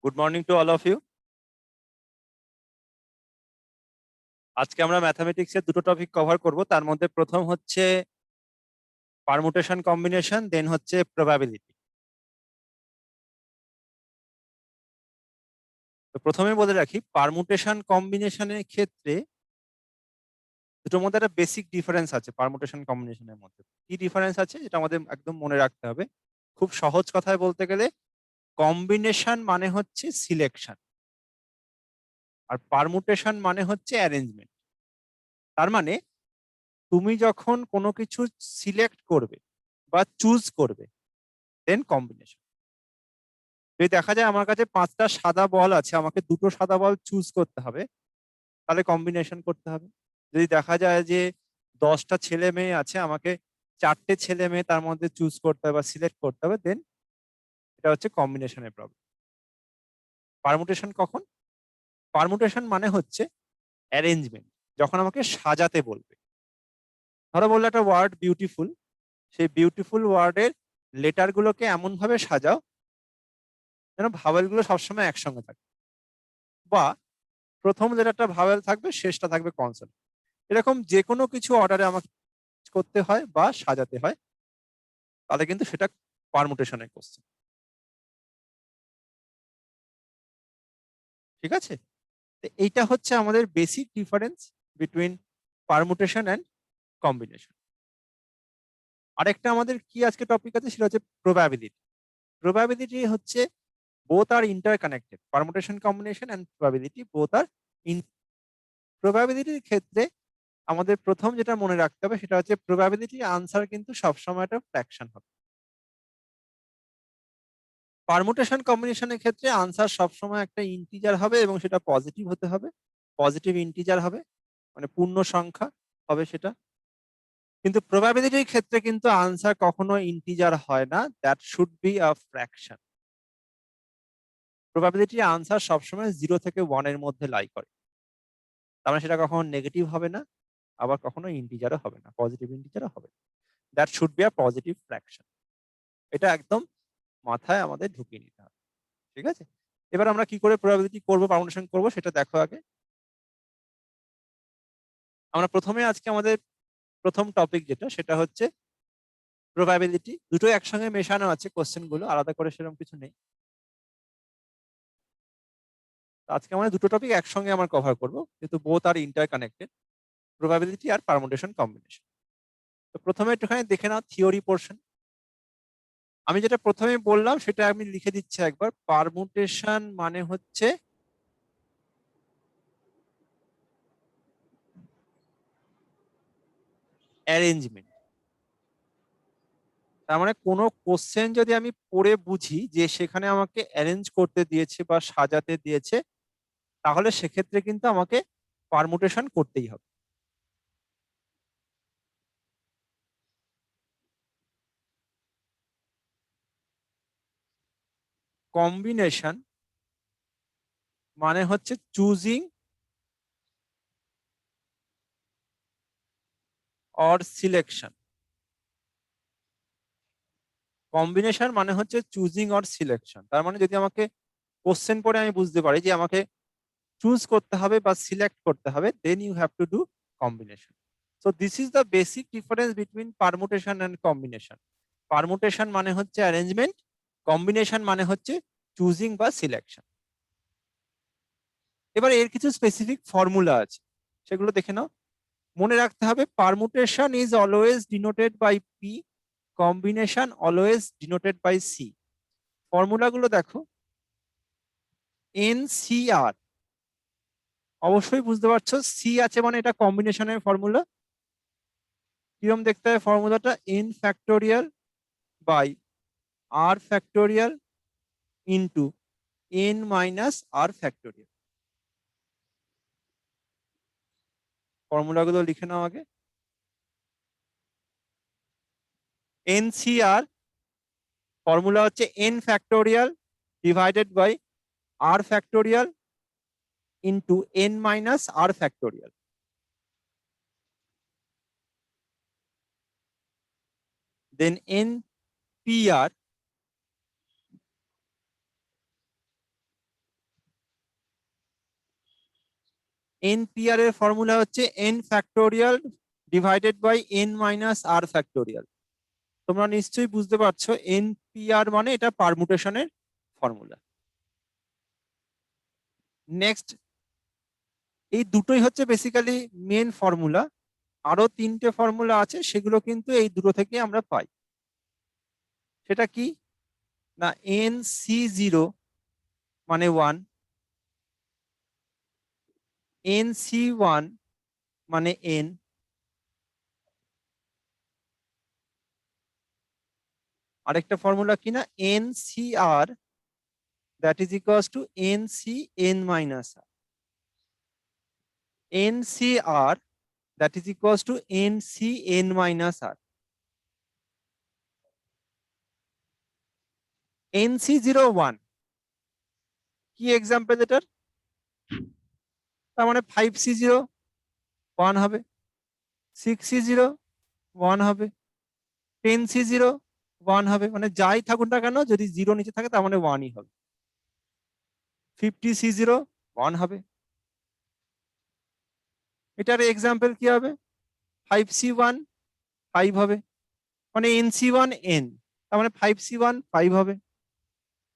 Good morning to all of you. আজকে আমরা ম্যাথামেটিক্সের দুটো টপিক কভার করব। তার মধ্যে প্রথম হচ্ছে পারমুটেশন কম্বিনেশন, দেন হচ্ছে প্রবাবিলিটি। তো প্রথমে বলে রাখি, পারমুটেশন কম্বিনেশনের ক্ষেত্রে দুটোর মধ্যে একটা বেসিক ডিফারেন্স আছে। পারমুটেশন কম্বিনেশনের মধ্যে কি ডিফারেন্স আছে এটা আমাদের একদম মনে রাখতে হবে। খুব সহজ কথায় বলতে গেলে, কম্বিনেশন মানে হচ্ছে সিলেকশন, আর পারমুটেশন মানে হচ্ছে অ্যারেঞ্জমেন্ট। তার মানে তুমি যখন কোনো কিছু সিলেক্ট করবে বা চুজ করবে, দেন কম্বিনেশন। যদি দেখা যায় আমার কাছে 5টা সাদা বল আছে, আমাকে দুটো সাদা বল চুজ করতে হবে, তাহলে কম্বিনেশন করতে হবে। যদি দেখা যায় যে 10টা ছেলে মেয়ে আছে, আমাকে 4টে ছেলে মেয়ে তার মধ্যে চুজ করতে হবে বা সিলেক্ট করতে হবে, দেন এটা হচ্ছে কম্বিনেশনের প্রবলেম। পারমুটেশন কখন? পারমুটেশন মানে হচ্ছে অ্যারেঞ্জমেন্ট, যখন আমাকে সাজাতে বলবে। ধরো বললো একটা ওয়ার্ড বিউটিফুল, সেই বিউটিফুল ওয়ার্ডের লেটার গুলোকে এমন ভাবে সাজাও যেন ভাওয়েল গুলো সবসময় একসঙ্গে থাকে, বা প্রথম লেটারটা ভাওয়েল থাকবে, শেষটা থাকবে কনসোনেন্ট। এরকম যে কোনো কিছু অর্ডারে আমাকে করতে হয় বা সাজাতে হয়, তাহলে কিন্তু সেটা পারমুটেশনের কোশ্চেন। ঠিক আছে? তো এইটা হচ্ছে আমাদের basic difference between permutation and combination. আরেকটা আমাদের কি আজকে টপিক আছে, সেটা হচ্ছে প্রবাবিলিটি। প্রবাবিলিটি হচ্ছে both are interconnected. Permutation combination and probability both are in. প্রবাবিলিটির ক্ষেত্রে আমাদের প্রথম যেটা মনে রাখতে হবে সেটা হচ্ছে প্রবাবিলিটি আনসার কিন্তু সবসময় একটা ফ্র্যাকশন হবে। পারমুটেশন কম্বিনেশনের ক্ষেত্রে আনসার সবসময় একটা ইন্টিজার হবে এবং সেটা পজিটিভ হতে হবে, পজিটিভ ইন্টিজার হবে, মানে পূর্ণ সংখ্যা হবে সেটা। কিন্তু প্রবাবিলিটির ক্ষেত্রে কিন্তু আনসার কখনো ইন্টিজার হয় না, that should be a fraction. Probability answer সবসময় 0 থেকে 1 এর মধ্যে লাই করে। তার মানে সেটা কখনো নেগেটিভ হবে না, আবার কখনো ইন্টিজারও হবে না, পজিটিভ ইন্টিজারও হবে না। That should be a positive fraction. এটা একদম মাথায় আমাদের ঢুকিয়ে নিতে হবে। ঠিক আছে? এবার আমরা কি করে প্রবাবিলিটি করবো, পারমুটেশন করবো, সেটা দেখো আগে। আমরা প্রথমে আজকে আমাদের প্রথম টপিক যেটা, সেটা হচ্ছে প্রবাবিলিটি। দুটো একসঙ্গে মেশানো আছে, কোশ্চেন গুলো আলাদা করে সেরকম কিছু নেই। আজকে আমাদের দুটো টপিক একসঙ্গে আমরা কভার করবো, কিন্তু বোথ আর ইন্টার কানেক্টেড, প্রবাবিলিটি আর পারমুটেশন কম্বিনেশন। তো প্রথমে একটুখানি দেখে নাও থিওরি পোর্শন। আমি যেটা প্রথমে বললাম সেটা আমি লিখে দিচ্ছি একবার। পারমুটেশন মানে হচ্ছে অ্যারেঞ্জমেন্ট। তার মানে কোনো কোশ্চেন যদি আমি পড়ে বুঝি যে সেখানে আমাকে অ্যারেঞ্জ করতে দিয়েছে বা সাজাতে দিয়েছে, তাহলে সেক্ষেত্রে কিন্তু আমাকে পারমুটেশন করতেই হবে। কম্বিনেশন মানে হচ্ছে চুজিং অর সিলেকশন। কম্বিনেশন মানে হচ্ছে চুজিং অর সিলেকশন। তার মানে যদি আমাকে কোশ্চেন পড়ে আমি বুঝতে পারি যে আমাকে চুজ করতে হবে বা সিলেক্ট করতে হবে, then you have to do combination. So this is the basic difference between permutation and combination. Permutation মানে হচ্ছে অ্যারেঞ্জমেন্ট, কম্বিনেশন মানে হচ্ছে চুজিং বা সিলেকশন। এবার এর কিছু স্পেসিফিক ফর্মুলা আছে, সেগুলো দেখে নাও। মনে রাখতে হবে, permutation is always denoted by P, combination always denoted by C. ফর্মুলাগুলো দেখো। এনসিআর, অবশ্যই বুঝতে পারছো সি আছে মানে এটা কম্বিনেশনের ফর্মুলা। কিরম দেখতে হয় ফর্মুলাটা? N factorial by R factorial into N minus R factorial. ফর্মুলাগুলো লিখে নাও আগে। এনসিআর ফর্মুলা হচ্ছে N factorial divided by R factorial into N minus R factorial. Then n p r NPR এর ফর্মুলা হচ্ছে n factorial divided by n minus r factorial. তোমরা নিশ্চয়ই বুঝতে পারছো NPR মানে এটা পারমুটেশনের ফর্মুলা। নেক্সট, এই দুটোই হচ্ছে বেসিক্যালি মেন ফর্মুলা। আরো তিনটে ফর্মুলা আছে, সেগুলো কিন্তু এই দুটো থেকে আমরা পাই। সেটা কি না, NC0 মানে 1, NC1 মানে n, আরেকটা ফর্মুলা কি না NCR that is equals to NCn minus r, NCR that is equals to NCn minus r, NC01 কি এক্সাম্পল এটার, তার মানে 5C0 1 হবে, 6C0 1 হবে, 10C0 1 হবে, মানে যাই থাকুন না কেন যদি 0 নিচে থাকে তার মানে 1ই হবে। 50C0 1 হবে। এটার এক্সাম্পল কি হবে, 5C1 5 হবে, মানে NC1 n, তার মানে 5C1 5 হবে,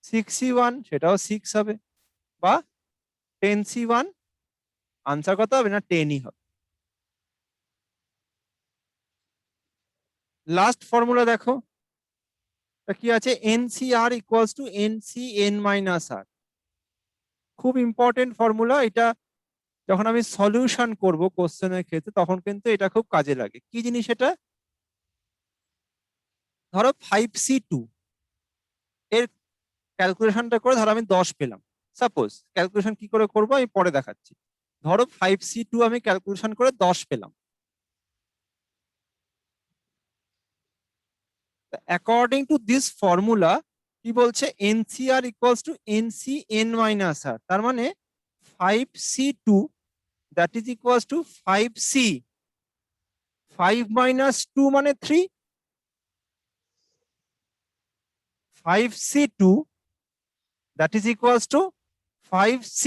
6C1 সেটাও 6 হবে, বা 10C1 আনসার কত হবে না 10ই হবে। লাস্ট ফর্মুলা দেখো কি আছে, NCR equals to NCn minus r। খুব ইম্পর্টেন্ট ফর্মুলা এটা, যখন আমি সলিউশন করব কোশ্চেনের ক্ষেত্রে তখন কিন্তু এটা খুব কাজে লাগে। কি জিনিস এটা, ধরো 5C2 এর ক্যালকুলেশনটা করে ধরো আমি 10 পেলাম। সাপোজ ক্যালকুলেশন কি করে করবো আমি পরে দেখাচ্ছি। ধরো 5C2 আমি ক্যালকুলেশন করে 10 পেলাম। অ্যাকর্ডিং টু দিস ফর্মুলা কি বলছে, NCR equals to NCn minus r, তার মানে 5C2 that is equals to 5C, 5 minus 2 মানে 3, 5C2 that is equals to 5C,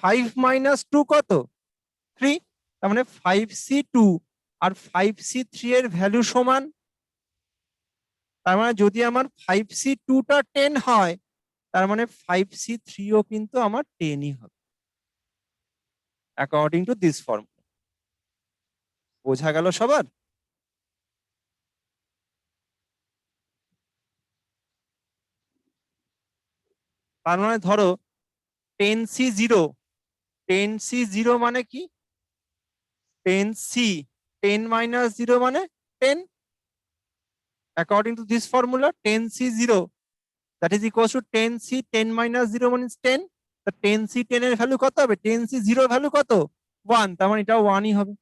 5 minus 2 কত 3, তার মানে 5C2 আর 5C3 এর ভ্যালু সমান। তার মানে যদি আমার 5C2টা 10 হয় তার মানে 5C3ও কিন্তু আমার 10ই হবে, অ্যাকর্ডিং টু দিস ফর্মুলা। বোঝা গেল সবার? তার মানে ধরো 10C0, 10C0 মানে কি, 10C, 10 মাইনাস 0 মানে 10, according to this formula 10C0 that is equals to 10C 10 minus 0 means 10, তা 10C 10 এর ভ্যালু কত হবে, 10C 0 এর ভ্যালু কত 1, তার মানে এটাও 1ই হবে।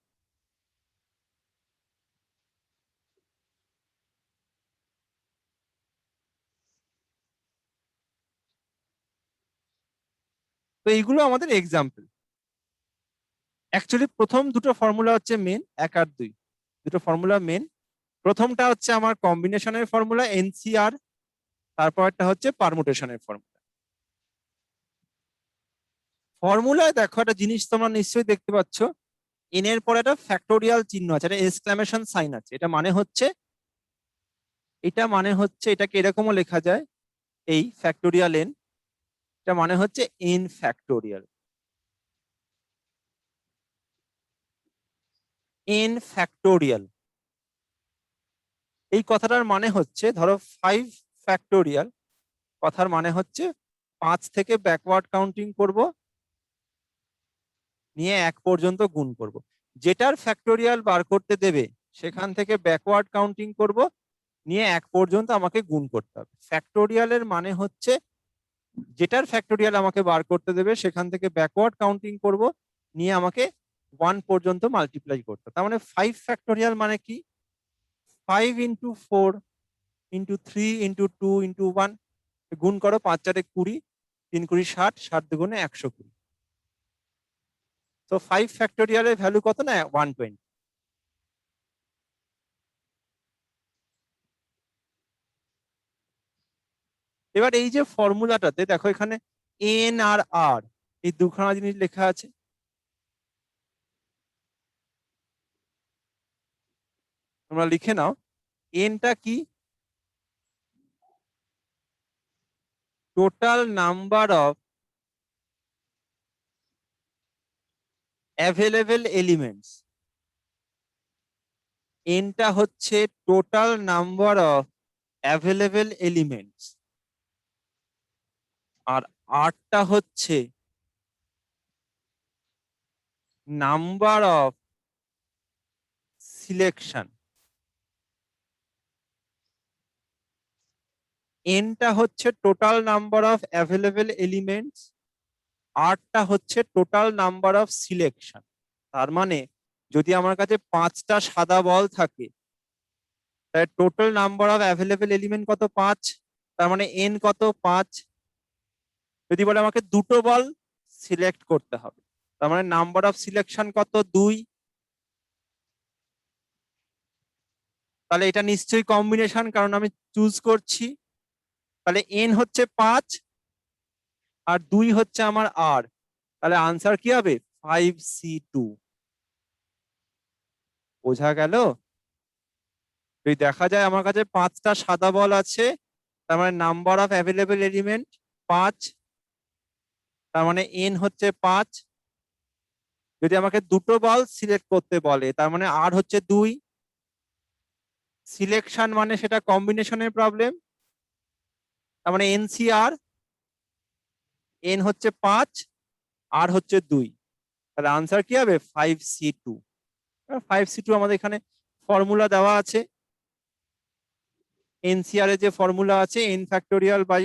তো এইগুলো আমাদের এক্সাম্পল। অ্যাকচুয়ালি প্রথম দুটো ফর্মুলা হচ্ছে মেন, 1 আর 2 দুটো ফর্মুলা মেন। প্রথমটা হচ্ছে আমার কম্বিনেশনের ফর্মুলা NCR, তারপরটা হচ্ছে পারমুটেশনের ফর্মুলা। ফর্মুলায় দেখো একটা জিনিস তোমরা নিশ্চয়ই দেখতে পাচ্ছ, n এর পরে একটা ফ্যাক্টোরিয়াল চিহ্ন আছে, একটা এক্সক্লামেশন সাইন আছে। এটা মানে হচ্ছে, এটাকে এরকমও লেখা যায়, এই ফ্যাক্টোরিয়াল n, এটা মানে হচ্ছে n ফ্যাক্টোরিয়াল, n ফ্যাক্টোরিয়াল। এই কথাটার মানে হচ্ছে ধরো 5 ফ্যাক্টোরিয়াল, কথার মানে হচ্ছে 5 থেকে ব্যাকওয়ার্ড কাউন্টিং করব, নিয়ে 1 পর্যন্ত গুণ করব। যেটার ফ্যাক্টোরিয়াল বার করতে দেবে সেখান থেকে ব্যাকওয়ার্ড কাউন্টিং করব, নিয়ে 1 পর্যন্ত আমাকে গুণ করতে হবে। ফ্যাক্টোরিয়ালের মানে হচ্ছে যেটার ফ্যাক্টোরিয়াল আমাকে বার করতে দেবে সেখান থেকে ব্যাকওয়ার্ড কাউন্টিং করব, নিয়ে আমাকে 1 পর্যন্ত মাল্টিপ্লাই করতে হবে। তার মানে 5 ফ্যাক্টোরিয়াল মানে কি, 5 ইন্টু 4 ইন্টু 3 ইন্টু 2 ইন্টু 1, গুণ করো, 5 4 20, 3 20 60, 60 দুগুণে 120। তো 5 ফ্যাক্টোরিয়ালের ভ্যালু কত না 120। এবার এই যে ফর্মুলাটাতে দেখো এখানে n আর r এই দুখানা জিনিস লেখা আছে, তোমরা লিখে নাও, এনটা কি? Total number of available elements. এনটা হচ্ছে total number of available elements, আর আরটা হচ্ছে নাম্বার অফ সিলেকশন। এনটা হচ্ছে total number of available elements, আরটা হচ্ছে টোটাল নাম্বার অফ সিলেকশন। তার মানে যদি আমার কাছে 5টা সাদা বল থাকে, তাহলে total number of available element কত? 5। তার মানে এন কত? 5। যদি বলে আমাকে 2টো বল সিলেক্ট করতে হবে, তার মানে নাম্বার অফ সিলেকশন কত? 2। তাহলে এটা নিশ্চয়ই কম্বিনেশন, কারণ আমি চুজ করছি। তাহলে এন হচ্ছে 5 আর 2 হচ্ছে আমার আর। তাহলে আনসার কি হবে? 5C2। বোঝা গেল? যদি দেখা যায় আমার কাছে 5টা সাদা বল আছে, তার মানে নাম্বার অফ অ্যাভেলেবল এলিমেন্ট 5, তার মানে এন হচ্ছে 5। যদি আমাকে 2টো বল সিলেক্ট করতে বলে, তার মানে আর হচ্ছে 2। সিলেকশন মানে সেটা কম্বিনেশনের প্রবলেম, তার মানে এনসিআর। এন হচ্ছে 5, আর হচ্ছে 2। তাহলে আনসার কি হবে? 5C2। 5C2 আমাদের এখানে ফর্মুলা দেওয়া আছে। এনসিআর এর যে ফর্মুলা আছে, n factorial by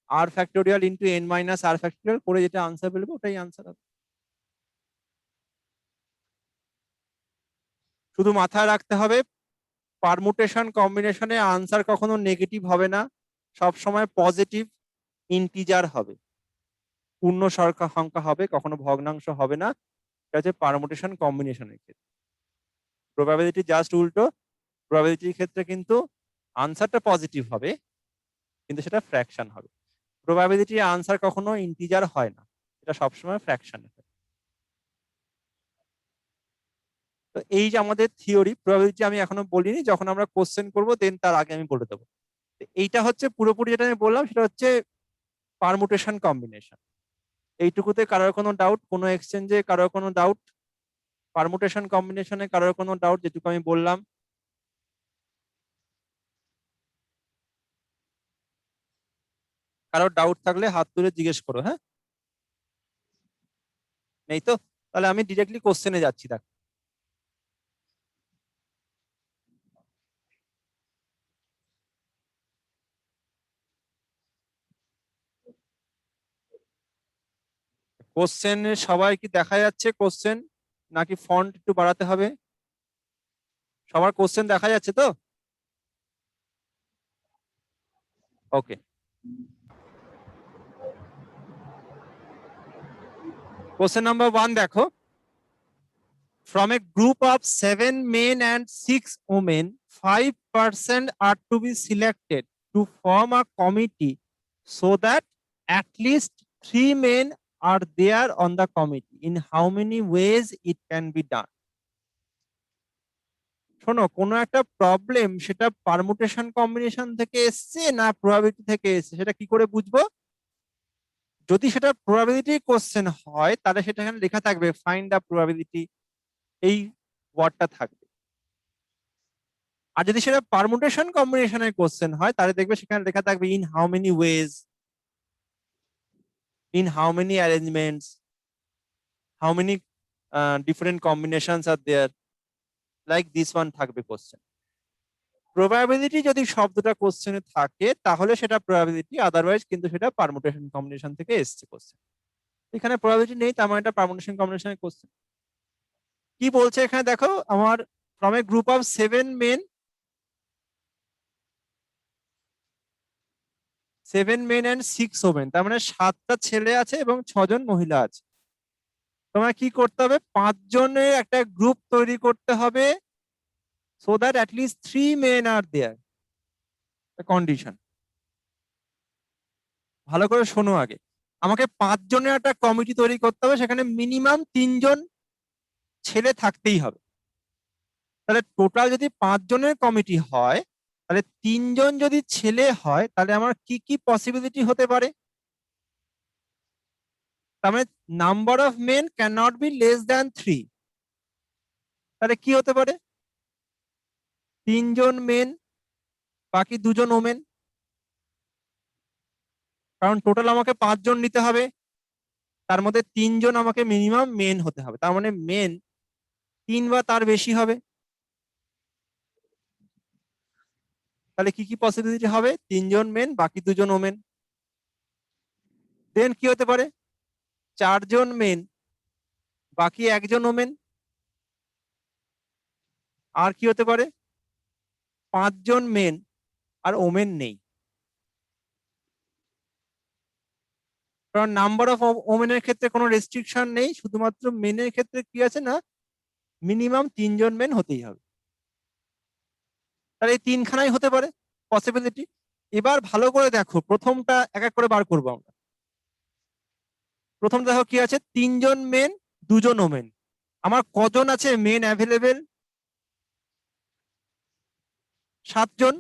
R factorial into N minus R factorial করে যেটা আনসার বেরোবে ওটাই আনসার হবে। শুধু মাথায় রাখতে হবে, পারমুটেশন কম্বিনেশনে আনসার কখনো নেগেটিভ হবে না, সব সময় পজিটিভ ইন্টিজার হবে, পূর্ণ সংখ্যা হবে, কখনো ভগ্নাংশ হবে না। এটা হচ্ছে পারমুটেশন কম্বিনেশনের ক্ষেত্রে। প্রবাবিলিটি জাস্ট উল্টো, প্রবাবিলিটির ক্ষেত্রে কিন্তু আনসারটা পজিটিভ হবে, কিন্তু সেটা ফ্র্যাকশন হবে। প্রবাবিলিটির আনসার কখনো ইন্টিজার হয় না, এটা সবসময় ফ্র্যাকশনে হয়। তো এই যে আমাদের থিওরি, প্রবাবিলিটি আমি এখনো বলিনি, যখন আমরা কোশ্চেন করবো দেন তার আগে আমি বলে দেবো। এইটা হচ্ছে পুরোপুরি যেটা আমি বললাম, সেটা হচ্ছে পারমুটেশন কম্বিনেশন। এইটুকুতে কারোর কোনো ডাউট? কোনো এক্সচেঞ্জে কারোর কোনো ডাউট? পারমুটেশন কম্বিনেশনে কারোর কোনো ডাউট যেটুকু আমি বললাম? কারোর ডাউট থাকলে হাত তুলে জিজ্ঞেস করো। হ্যাঁ, নেই তো? তাহলে আমি ডিরেক্টলি কোশ্চেনে যাচ্ছি। দেখ, কোশ্চেন সবাই কি দেখা যাচ্ছে কোশ্চেন, নাকি ফন্ট একটু বাড়াতে হবে? সবার কোশ্চেন দেখা যাচ্ছে তো? ওকে, কোশ্চেন নাম্বার 1 দেখো। From a group of 7 men and 6 women, 5% are to be selected to form a committee so that at least 3 men are there on the committee. In how many ways it can be done? শোনো, কোনো একটা problem সেটা permutation combination থেকে এসছে না probability থেকে এসছে, সেটা কি করে বুঝবো? যদি সেটা প্রবাবিলিটি কোশ্চেন হয়, তাহলে সেটা এখানে লেখা থাকবে ফাইন্ড দ্য প্রবাবিলিটি, এই ওয়ার্ডটা থাকবে। আর যদি সেটা পারমুটেশন কম্বিনেশনের কোশ্চেন হয়, তাহলে দেখবে সেখানে লেখা থাকবে in how many ways, in how many arrangements, how many different combinations are there, like this one থাকবে কোশ্চেন। প্রবাবিলিটি যদি শব্দটা কোশ্চেনে থাকে তাহলে সেটা প্রবাবিলিটি, আদারওয়াইজ কিন্তু সেটা পারমুটেশন কম্বিনেশন থেকে এসছে কোশ্চেন। এখানে প্রবাবিলিটি নেই, তার মানে এটা পারমুটেশন কম্বিনেশনের কোশ্চেন। কি বলছে এখানে দেখো, আমার from a group of 7 men, 7 men and 6 women, তার মানে 7টা ছেলে আছে এবং 6জন মহিলা আছে। তোমার কি করতে হবে? 5 জনের একটা গ্রুপ তৈরি করতে হবে, so that at least 3 men are there. Condition ভালো করে শোনো আগে। আমাকে 5 জনের একটা কমিটি তৈরি করতে হবে, সেখানে মিনিমাম 3 জন ছেলে থাকতেই হবে। তাহলে টোটাল যদি 5 জনের কমিটি হয়, তাহলে 3 জন যদি ছেলে হয়, তাহলে আমার কি কি পসিবিলিটি হতে পারে? তার মানে number of men can not be less than 3। তাহলে কি হতে পারে? 3 জন মেন, বাকি 2 জন ওমেন। কারণ টোটাল আমাকে 5 জন নিতে হবে, তার মধ্যে 3 জন আমাকে মিনিমাম মেন হতে হবে, তার মানে মেন 3 বা তার বেশি হবে। তাহলে কি কি পসিবিলিটি হবে? 3 জন মেন, বাকি 2 জন ওমেন। দেন কি হতে পারে? 4 জন মেন, বাকি 1 জন ওমেন। আর কি হতে পারে? 5 জন মেন আর ওমেন নেই। কারণ নাম্বার অফ ওমেনের ক্ষেত্রে কোনো রেস্ট্রিকশন নেই, শুধুমাত্র মেনের ক্ষেত্রে কি আছে না, মিনিমাম 3 জন মেন হতেই হবে। তাহলে এই 3খানাই হতে পারে পসিবিলিটি। এবার ভালো করে দেখো, প্রথমটা এক এক করে বার করবো আমরা। প্রথম দেখো কি আছে, 3 জন মেন 2 জন ওমেন। আমার কজন আছে মেন অ্যাভেলেবেল? 7 জন।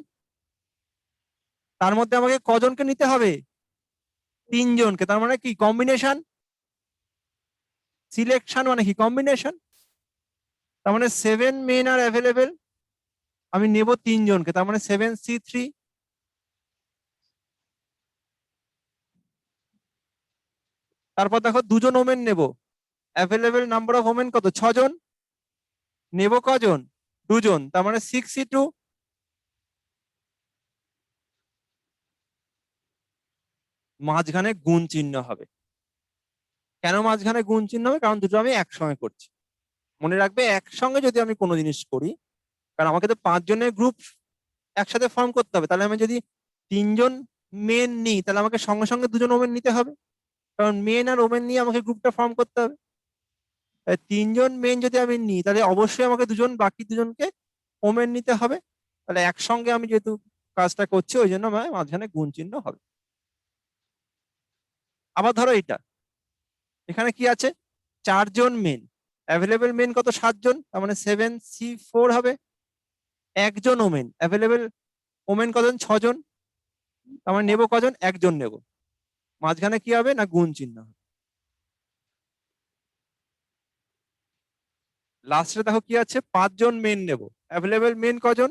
তার মধ্যে আমাকে কজনকে নিতে হবে? 3 জনকে। তার মানে কি কম্বিনেশন? সিলেকশন মানে কি কম্বিনেশন। তার মানে 7 মেন আর অ্যাভেলেবেল, আমি নেব 3 জনকে, তার মানে 7C3। তারপর দেখো 2 জন ওমেন নেব, অ্যাভেলেবেল নাম্বার অফ ওমেন কত? 6 জন। নেব কজন? 2 জন, তার মানে 6C2। মাঝখানে গুণ চিহ্ন হবে। কেন মাঝখানে গুণ চিহ্ন হবে? কারণ দুটো আমি একসঙ্গে করছি। মনে রাখবে, একসঙ্গে যদি আমি কোনো জিনিস করি, কারণ আমাকে তো 5 জনের গ্রুপ একসাথে ফর্ম করতে হবে, তাহলে আমি যদি 3 জন মেন নিই, তাহলে আমাকে সঙ্গে সঙ্গে 2 জন ওমেন নিতে হবে, কারণ মেন আর ওমেন নিয়ে আমাকে গ্রুপটা ফর্ম করতে হবে। 3 জন মেন যদি আমি নিই, তাহলে অবশ্যই আমাকে বাকি 2 জনকে ওমেন নিতে হবে। তাহলে একসঙ্গে আমি যেহেতু কাজটা করছি, ওই জন্য আমার মাঝখানে গুণ চিহ্ন হবে। আবার ধরো এটা, এখানে কি আছে? 4 জন মেন, অ্যাভেলেবেল মেন কত? 7 জন, তার মানে 7C4 হবে। 1 জন ওমেন, অ্যাভেলেবেল ওমেন কজন? 6 জন, তার মানে নেবো কজন? 1 জন নেব। মাঝখানে কি হবে না, গুণ চিহ্ন হবে। লাস্টে দেখো কি আছে, 5 জন মেন নেব, অ্যাভেলেবেল মেন কজন?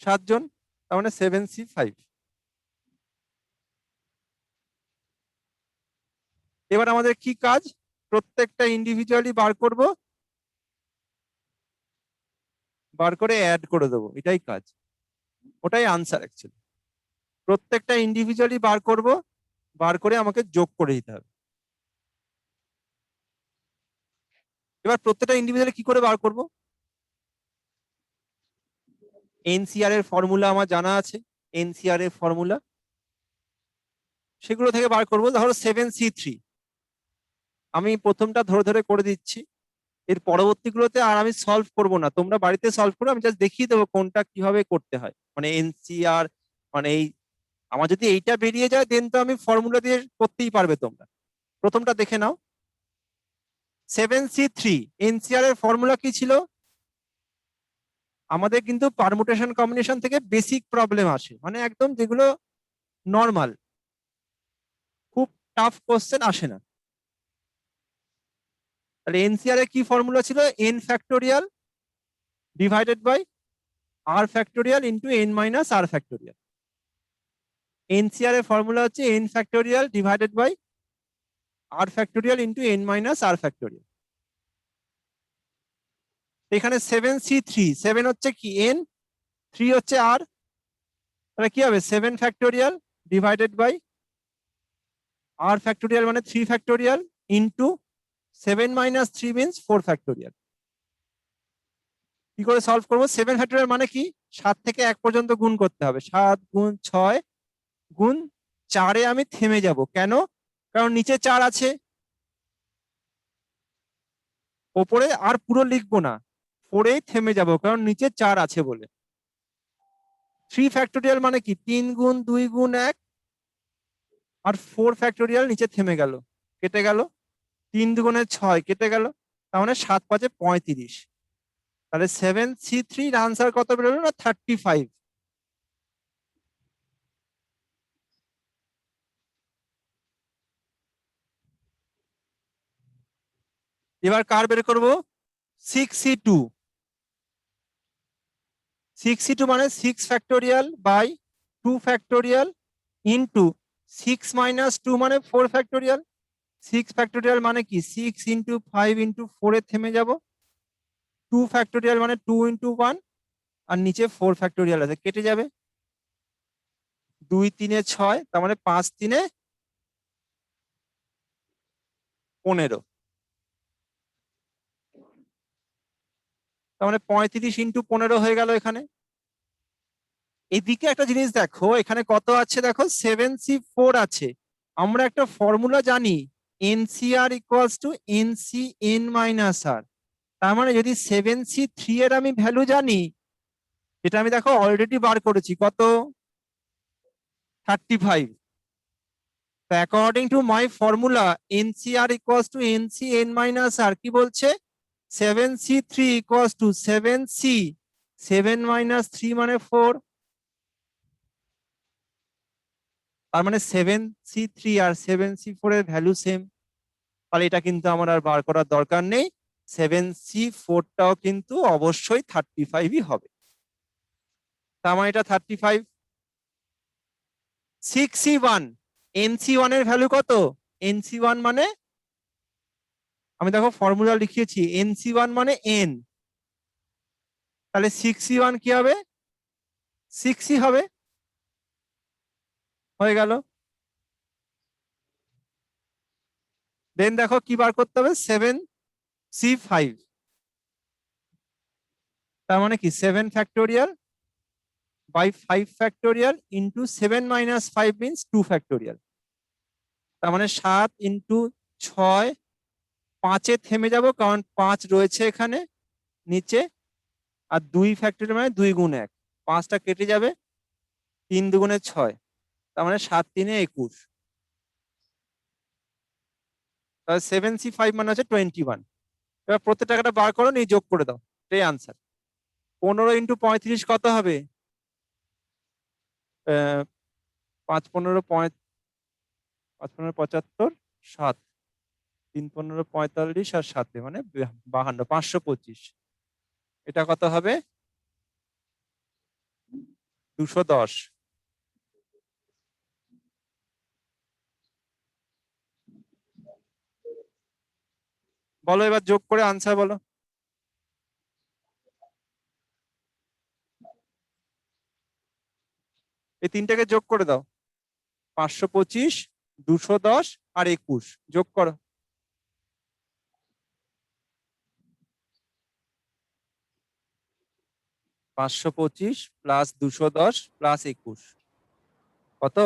7 জন, তার মানে 7C5। এবার আমাদের কি কাজ? প্রত্যেকটা ইন্ডিভিজুয়ালি বার করব, বার করে অ্যাড করে দেবো, এটাই কাজ। ওটাই আনসার অ্যাকচুয়ালি। প্রত্যেকটা ইন্ডিভিজুয়ালি বার করব, বার করে আমাকে যোগ করে দিতে হবে। এবার প্রত্যেকটা ইন্ডিভিজুয়ালি কি করে বার করব? এনসিআর এর ফর্মুলা আমার জানা আছে, এনসিআর এর ফর্মুলা, সেগুলো থেকে বার করবো। ধরো 7C3, আমি প্রথমটা ধরে ধরে করে দিচ্ছি, এর পরবর্তীগুলোতে আর আমি সলভ করব না, তোমরা বাড়িতে সলভ করো, আমি জাস্ট দেখিয়ে দেবো কোনটা কিভাবে করতে হয়। মানে এনসিআর মানে এই, আমার যদি এইটা বেরিয়ে যায়, দেন তো আমি ফর্মুলা দিয়ে করতেই পারবে তোমরা। প্রথমটা দেখে নাও, 7C3 এনসিআর এর ফর্মুলা কি ছিল? আমাদের কিন্তু পারমুটেশন কম্বিনেশন থেকে বেসিক প্রবলেম আসে, মানে একদম যেগুলো নর্মাল, খুব টাফ কোশ্চেন আসে না। তাহলে এনসিআর এর কি ফর্মুলা ছিল? N factorial divided by R factorial into N minus R factorial. NCR এর ফর্মুলা হচ্ছে N factorial divided by R factorial into N minus R factorial. এখানে 7C3, 7 হচ্ছে কি এন, 3 হচ্ছে আর, তাহলে কি হবে? 7 factorial divided by R factorial মানে 3 factorial into 7 minus 3 means 4 factorial. কি করে সলভ করবো? 7 ফ্যাক্টোরিয়াল মানে কি, 7 থেকে 1 পর্যন্ত গুণ করতে হবে। 7 গুণ 6 গুণ 4-এ আমি থেমে যাব। কেন? কারণ নিচে 4 আছে, ওপরে আর পুরো লিখবো না, 4-এই থেমে যাব, কারণ নিচে 4 আছে বলে। 3 ফ্যাক্টোরিয়াল মানে কি, 3 গুণ 2 গুণ 1, আর 4 ফ্যাক্টোরিয়াল নিচে থেমে গেল, কেটে গেল, 3 দুগুণে 6 কেটে গেল, তার মানে 7 5 35। তাহলে 7C3 এর আনসার কত বেরোলো না 35। এবার কার বের করব 6C2। 6C2 মানে 6 factorial by 2 factorial into 6 minus 2 মানে 4 ফ্যাক্টোরিয়াল। 6 ফ্যাক্টোরিয়াল মানে কি 6 ইন্টু 5 ইন্টু 4 এ থেমে যাব। 2 ফ্যাক্টোরিয়াল মানে 2 ইন্টু 1, আর নিচে 4 ফ্যাক্টোরিয়াল আছে, কেটে যাবে। 2 3 6, তার মানে 5 3 15, তার মানে 35 ইন্টু 15 হয়ে গেল এখানে। এদিকে একটা জিনিস দেখো, এখানে কত আছে দেখো 7C4 আছে। আমরা একটা ফর্মুলা জানি, NCR equals to NCN minus r. তার মানে যদি 7C3 এর আমি ভ্যালু জানি, যেটা আমি দেখো অলরেডি বার করেছি, কত 35। তো according to my formula NCR equals to NCN minus r কি বলছে 7C3 equals to 7C 7 minus 3 মানে 4। তার মানে 7C3 আর 7C4 এর ভ্যালু সেম। তাহলে এটা কিন্তু আমার আর বার করার দরকার নেই, 7C4টাও কিন্তু অবশ্যই 35ই হবে। তার মানে এটা 35। 6C1 NC1 এর ভ্যালু কত, NC1 মানে আমি দেখো ফর্মুলা লিখিয়েছি, NC1 মানে N, তাহলে 6C1 কি হবে 6C হবে, হয়ে গেল। দেন দেখো কি বার করতে হবে 7C5, তার মানে কি 7 factorial by 5 factorial into 7 minus 5 means 2 factorial. তার মানে 7 ইন্টু 6, 5-এ থেমে যাব কারণ 5 রয়েছে এখানে নিচে, আর 2 ফ্যাক্টোরিয়াল মানে 2 গুণ 1, 5টা কেটে যাবে, 3 দুগুণে 6, তার মানে 7 3 21। তাহলে 7C5 মানে হচ্ছে 21। এবার প্রত্যেক টাকাটা বার করো, নিয়ে যোগ করে দাও, এটাই আনসার। 15 ইন্টু 35 কত হবে 5 15 5 15 75, 7 3 15 45 আর 7 মানে 52, 525। এটা কত হবে 210। বলো এবার যোগ করে আনসার বলো। এই তিনটাকে যোগ করে দাও, 525, 210 আর 21 যোগ করো। 525 প্লাস 210 প্লাস 21 কত,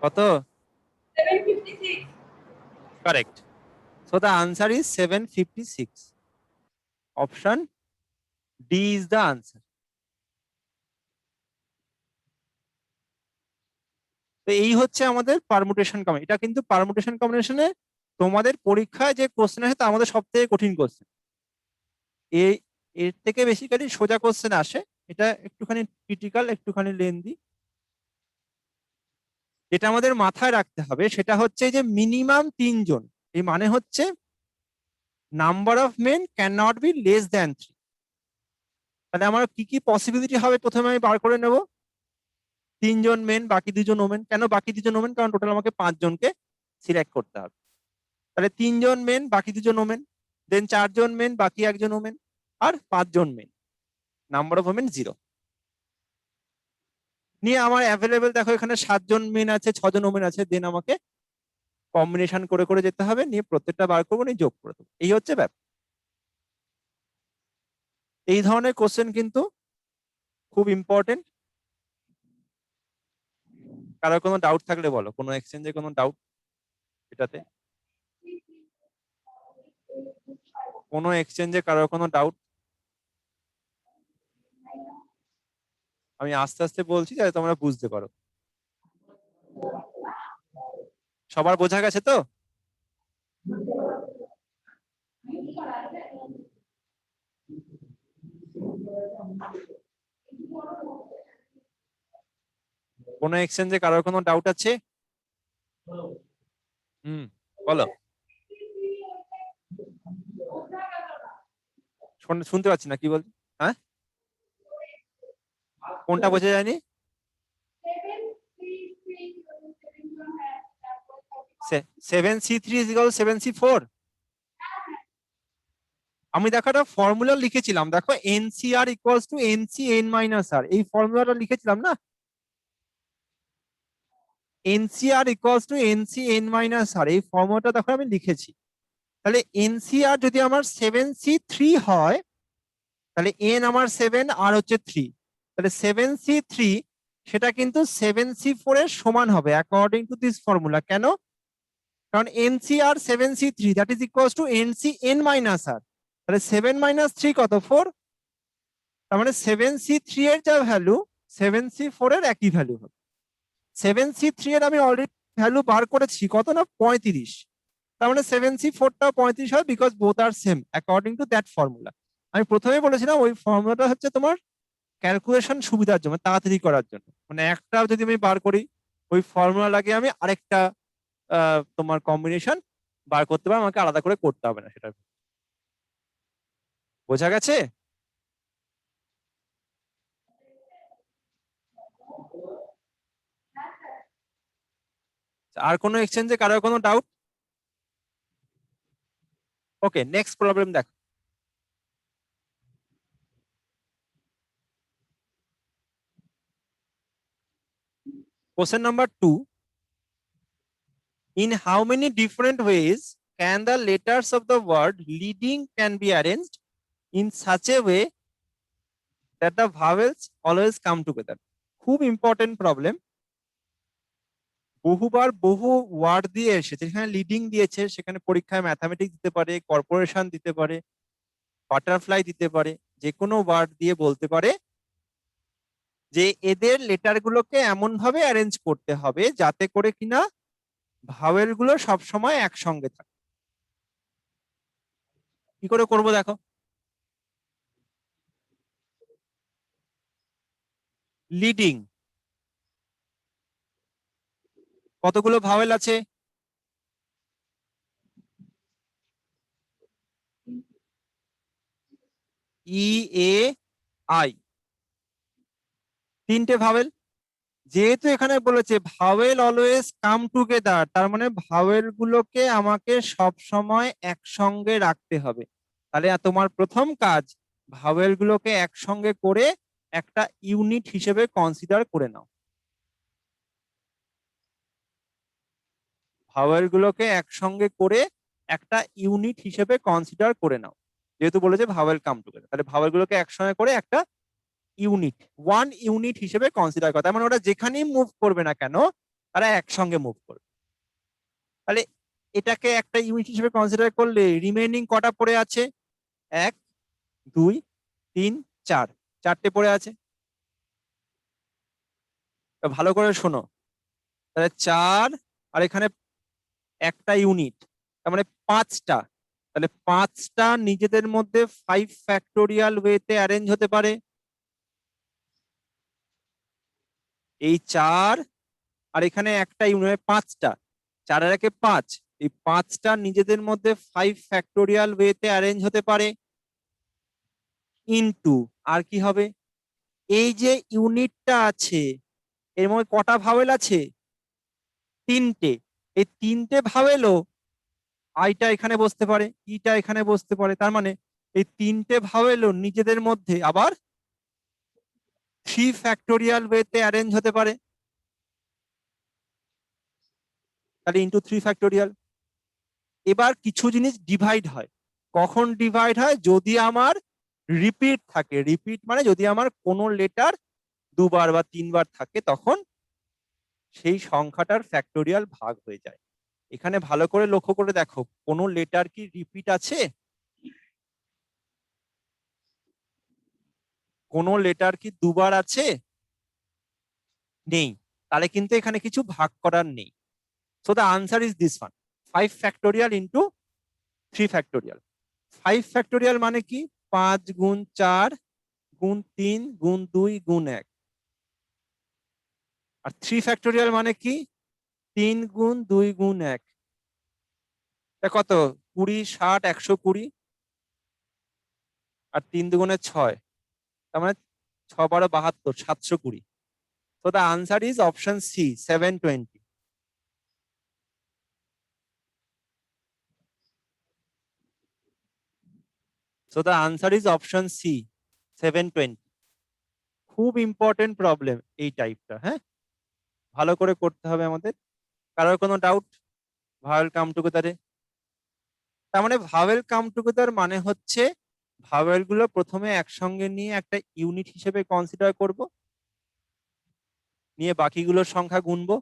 কত, 756. Correct. So the answer is 756. Option D is the answer. তো এই হচ্ছে আমাদের পারমুটেশন কম্বিনেশন। এটা কিন্তু পারমুটেশন কম্বিনেশনে তোমাদের পরীক্ষায় যে কোশ্চেন আসে তা আমাদের সব থেকে কঠিন কোশ্চেন। এই এর থেকে বেসিক্যালি সোজা কোশ্চেন আসে, এটা একটুখানি ক্রিটিক্যাল, একটুখানি লেন্দি। যেটা আমাদের মাথায় রাখতে হবে সেটা হচ্ছে যে মিনিমাম 3 জন, এই মানে হচ্ছে number of men can not be less than 3। তাহলে আমার কি কি পসিবিলিটি হবে প্রথমে আমি বার করে নেব, 3 জন মেন বাকি 2 জন ওমেন। কেন বাকি 2 জন ওমেন, কারণ টোটাল আমাকে 5 জনকে সিলেক্ট করতে হবে। তাহলে 3 জন মেন বাকি 2 জন ওমেন, দেন 4 জন মেন বাকি 1 জন ওমেন, আর 5 জন মেন, নাম্বার অফ ওমেন 0 নিয়ে আমার অ্যাভেলেবেল দেখো এখানে 7 জন মেন আছে, 6 জন ওমেন আছে। দেন আমাকে কম্বিনেশন করে করে যেতে হবে, নিয়ে প্রত্যেকটা বার করবো, নিয়ে যোগ করে দেবো। এই হচ্ছে ব্যাপার। এই ধরনের কোশ্চেন কিন্তু খুব ইম্পর্টেন্ট। কারোর কোনো ডাউট থাকলে বলো, কোনো এক্সচেঞ্জে কোনো ডাউট এটাতে, কোনো এক্সচেঞ্জে কারোর কোনো ডাউট? আমি আস্তে আস্তে বলছি যাতে তোমরা বুঝতে পারো। সবার বোঝা গেছে তো? কোনো এক্সচেঞ্জে কারোর কোনো ডাউট আছে? বলো। শুনতে পাচ্ছি না, কি বল? হ্যাঁ, কোনটা বোঝা যায়নি? 7C3 = 7C4। আমি দেখো একটা ফর্মুলা লিখেছিলাম, দেখো NCR = NCN-R, এই ফর্মুলাটা লিখেছিলাম না? NCR = NCN-R, এই ফর্মুলাটা দেখো আমি লিখেছি। তাহলে NCR যদি আমার 7C3 হয়, তাহলে N আমার 7 আর হচ্ছে 3, তাহলে 7C3 সেটা কিন্তু 7C4 এর সমান হবে অ্যাকর্ডিং টু দিস ফর্মুলা। কেন? কারণ NCR 7C3 that is equals to NCN-R। তাহলে 7 - 3 কত? 4। তার মানে 7C3 এর যা ভ্যালু 7C4 এর একই ভ্যালু হবে। 7C3 এর আমি অলরেডি ভ্যালু বার করেছি, কত না 35। তার মানে 7C4টাও 35 হয়, because both are same according to that formula. আমি প্রথমেই বলেছিলাম ওই ফর্মুলাটা হচ্ছে তোমার ক্যালকুলেশন সুবিধার জন্য, তাড়াতাড়ি করার জন্য। মানে একটা যদি আমি বার করি, ওই ফর্মুলা লাগিয়ে আমি আরেকটা তোমার কম্বিনেশন বার করতে পারবো, আমাকে আলাদা করে করতে হবে না। সেটা বোঝা গেছে? আর কোনো এক্সচেঞ্জে কারোর কোনো ডাউট? ওকে, নেক্সট প্রবলেম দেখো। Question number 2. In how many different ways can the letters of the word leading can be arranged in such a way that the vowels always come together? খুব ইম্পর্টেন্ট প্রবলেম। বহুবার বহু word দিয়ে এসেছে, যেখানে leading দিয়েছে সেখানে পরীক্ষায় mathematics দিতে পারে, কর্পোরেশন দিতে পারে, বাটারফ্লাই দিতে পারে, যে কোনো ওয়ার্ড দিয়ে বলতে পারে যে এদের লেটার গুলোকে এমন ভাবে অ্যারেঞ্জ করতে হবে যাতে করে কিনা ভাওয়েল গুলো সবসময় একসঙ্গে থাকে। কি করে করব দেখো। লিডিং কতগুলো ভাওয়েল আছে? E-A-I, 3টে ভাওয়েল। যেহেতু এখানে বলেছে ভাওয়েল অলওয়েজ কাম টুগেদার, তার মানে ভাওয়েল গুলোকে আমাকে সব সময় একসঙ্গে রাখতে হবে। তাহলে তোমার প্রথম কাজ ভাওয়েল গুলোকে একসঙ্গে করে একটা ইউনিট হিসেবে কনসিডার করে নাও। ভাওয়েল গুলোকে একসঙ্গে করে একটা ইউনিট হিসেবে কনসিডার করে নাও। যেহেতু বলেছে ভাওয়েল কাম টুগেদার, তাহলে ভাওয়েল গুলোকে একসঙ্গে করে একটা ইউনিট, ওয়ান ইউনিট হিসেবে কনসিডার করা। মানে ওরা যেখানেই মুভ করবে না কেন তারা একসঙ্গে মুভ করবে। তাহলে এটাকে একটা ইউনিট হিসেবে কনসিডার করলে রিমেইনিং কটা পড়ে আছে? 1 2 3 4, 4টে পড়ে আছে। ভালো করে শোনো, তাহলে 4 আর এখানে একটা ইউনিট, তার মানে 5টা। তাহলে 5টা নিজেদের মধ্যে 5 ফ্যাক্টোরিয়াল ওয়েতে অ্যারেঞ্জ হতে পারে। এই 4 আর এখানে একটা ইউনিট, 5টা, 4 আর 1 5, এই 5টা নিজেদের মধ্যে 5 ফ্যাক্টোরিয়াল ওয়েতে অ্যারেঞ্জ হতে পারে। ইনটু আর কি হবে, এই যে ইউনিটটা আছে এর মধ্যে কটা ভাওয়েল আছে? 3টে। এই 3টে ভাওয়েলও আইটা এখানে বসতে পারে, ইটা এখানে বসতে পারে। তার মানে এই 3টে ভাওয়েলও নিজেদের মধ্যে আবার 3 ফ্যাক্টোরিয়াল ওয়েতে অ্যারেঞ্জ হতে পারে। তাহলে ইনটু 3 ফ্যাক্টোরিয়াল। এবার কিছু জিনিস ডিভাইড হয়। কখন ডিভাইড হয়? যদি আমার রিপিট থাকে। রিপিট মানে যদি আমার কোনো লেটার 2বার বা 3বার থাকে, তখন সেই সংখ্যাটার ফ্যাক্টোরিয়াল ভাগ হয়ে যায়। এখানে ভালো করে লক্ষ্য করে দেখো, কোনো লেটার কি রিপিট আছে? কোনো লেটার কি 2বার আছে? নেই। তাহলে কিন্তু এখানে কিছু ভাগ করার নেই। So the answer is this one, 5 factorial into 3 factorial. 5 factorial মানে কি 5 গুণ 4 গুণ 3 গুণ 2 গুণ 1, আর 3 factorial মানে কি 3 গুণ 2 গুণ 1, এটা কত 20 60 120, আর 3 দুগুণে 6, তার মানে 6 12 72 720. So the answer is option C, 720. So the answer is option C, 720. খুব ইম্পর্টেন্ট প্রবলেম এই টাইপটা, হ্যাঁ ভালো করে করতে হবে আমাদের। কারোর কোনো ডাউট ভাওয়েল কাম টুগেদারে? তার মানে ভাওয়েল কাম টুগেদার মানে হচ্ছে ভাওয়েল গুলো প্রথমে একসঙ্গে নিয়ে একটা ইউনিট হিসেবে কনসিডার করব, নিয়ে বাকিগুলোর সংখ্যা গুনবো।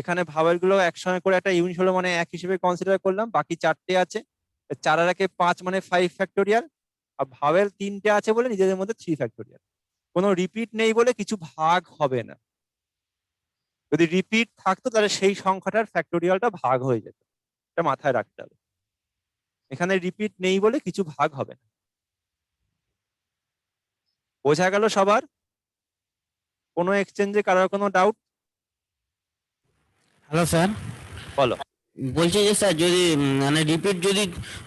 এখানে ভাওয়েল গুলো একসঙ্গে করে একটা ইউনিট হলো মানে এক হিসেবে কনসিডার করলাম, বাকি 4টে আছে, 4 আর 1 5 মানে 5 ফ্যাক্টোরিয়াল, আর ভাওয়েল 3টে আছে বলে নিজেদের মধ্যে 3 ফ্যাক্টোরিয়াল। কোনো রিপিট নেই বলে কিছু ভাগ হবে না। যদি রিপিট থাকতো তাহলে সেই সংখ্যাটার ফ্যাক্টোরিয়ালটা ভাগ হয়ে যেত, এটা মাথায় রাখতে হবে। এখানে রিপিট নেই বলে কিছু ভাগ হবে না। বোঝা গেল সবার? কোনো এক্সচেঞ্জে কারোর কোনো ডাউট? হ্যালো স্যার, বলো। বলছি যে স্যার যদি মানে রিপিট যদি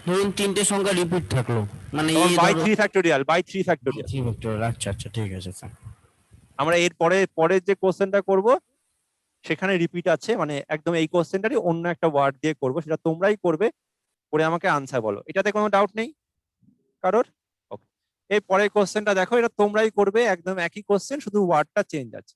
ধরুন 3টে সংখ্যা রিপিট থাকলো মানে তখন বাই ধরো 3 ফ্যাক্টোরিয়াল, বাই 3 ফ্যাক্টোরিয়াল। 3 ভেক্টর। আচ্ছা আচ্ছা ঠিক আছে স্যার। আমরা এর পরের যে কোশ্চেনটা করব সেখানে রিপিট আছে, মানে একদম এই কোশ্চেনটারই অন্য একটা ওয়ার্ড দিয়ে করব, সেটা তোমরাই করবে, করে আমাকে আনসার বলো। এটাতে কোনো ডাউট নেই কারোর? ওকে, এই পরের কোশ্চেনটা দেখো, এটা তোমরাই করবে, একদম একই কোশ্চেন, শুধু ওয়ার্ডটা চেঞ্জ আছে।